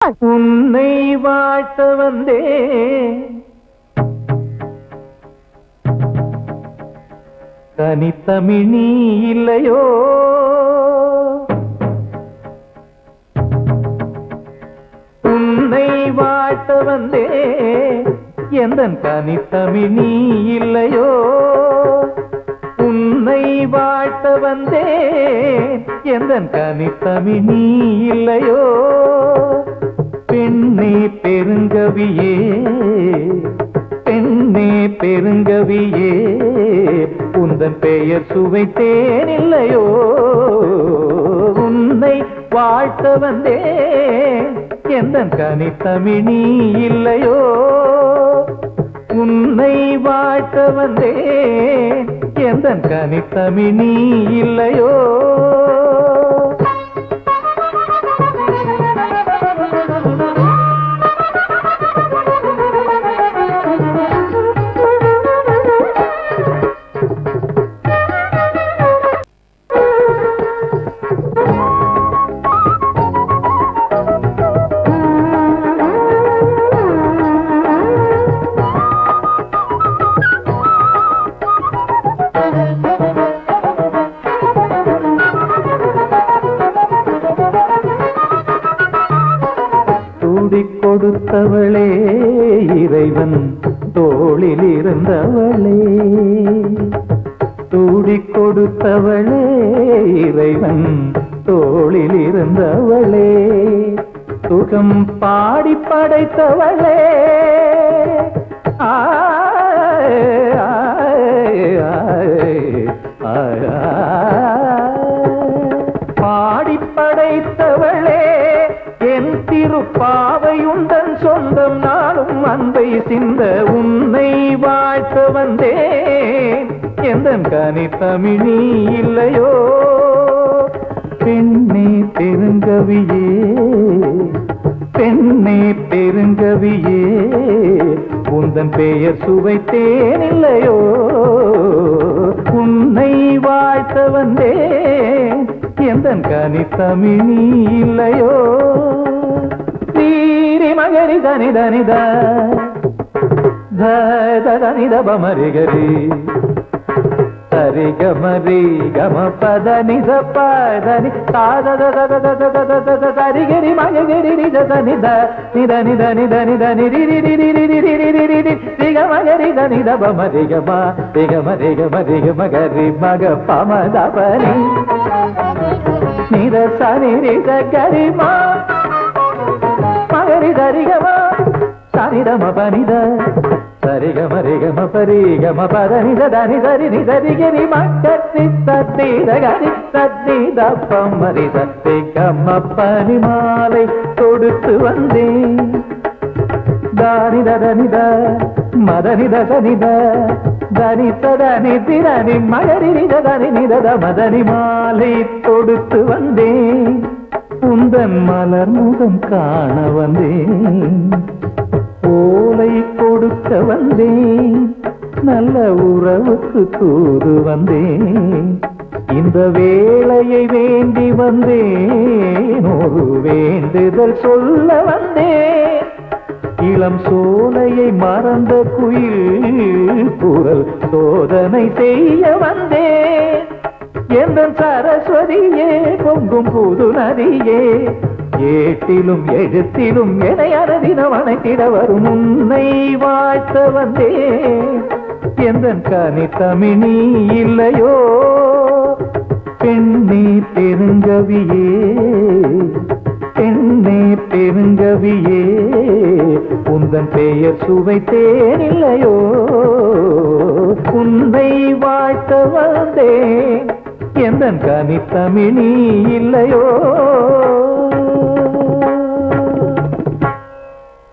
உன்னை வாழ்த்த வந்தே தனித்தமிழ் இல்லையோ உன்னை வாழ்த்த வந்தே எந்தன் தனித்தமிழ் இல்லையோ உன்னை வாழ்த்த வந்தே எந்தன் தனித்தமிழ் இல்லையோ பெண்ணே பெருங்கவியே பெண்ணே பெருங்கவியே உந்தன் பெயர் சுவைத்தேன் இல்லையோ உன்னை வாழ்த்த வந்தேன் எந்தன் கனித்தமிழ் இல்லையோ உன்னை வாழ்த்த வந்தேன் எந்தன் கனித்தமிழ் இல்லையோ கொடுத்தவளே இறைவன் தோளில் இருந்தவளே தூடிக் கொடுத்தவளே இறைவன் தோளில் இருந்தவளே சுகம் பாடி படைத்தவளே பாடி படைத்தவளே என் திருப்பாவையுந்தன் சொந்தம் நாளும் அன்பை சிந்த உன்னை வாழ்த்த வந்தேன் எந்தன் கனித்தமிழ் இல்லையோ பெண்ணே பெருங்கவியே பெண்ணே பெருங்கவியே உந்தன் பெயர் சுவைத்தேன் இல்லையோ உன்னை வாழ்த்த வந்தேன் எந்தன் கனித்தமிழ் இல்லையோ தீரி மகரி தனி தனித தனித பமரிகரி சரி கமரி கம பத நித பதனி சரிகரி மகரி நித நித நித நித நித நித நிகமகரி தனித பமரி கம ரிகமரி கமரி மகரி மக பமதபனி நித சனி நித கரிமா மகரி தரிகமா சனிதம பனித சரிகம ரிகம பரிகம பதனித தனி சரி நிதரிகரி மக்கி சத்திதகரி சத்தித பம்மரி சத்தி கம்ம பனி மாலை கொடுத்து வந்தேன் தானித தனித மதனித சனித தனித்ததனி திரணி மகரி நித தனி நித மதனி மாலை கொடுத்து வந்தேன் உந்தன் மலர் முகம் காண வந்தேன் ஓலை கொடுக்க வந்தேன் நல்ல உறவுக்கு தூது வந்தேன் இந்த வேளையை வேண்டி வந்தேன் ஒரு வேண்டுதல் சொல்ல வந்தேன் இளம் சோலையை மறந்த குயில் குரல் சோதனை செய்ய வந்தேன் எந்தன் சரஸ்வதியே பொங்கும் புது நதியே ஏட்டிலும் எழுத்திலும் என அரதினம் அணைத்திட வரும் உன்னை வாழ்த்த வந்தேன் எந்தன் கனித்தமிழ் இல்லையோ பெண்ணே பெருங்கவியே பெண்ணே பெருங்கவியே உந்தன் பெயர் சுவைத்தேன் இல்லையோ உன்னை வாழ்த்த வந்தேன் எந்தன் கனித்தமிழ் இல்லையோ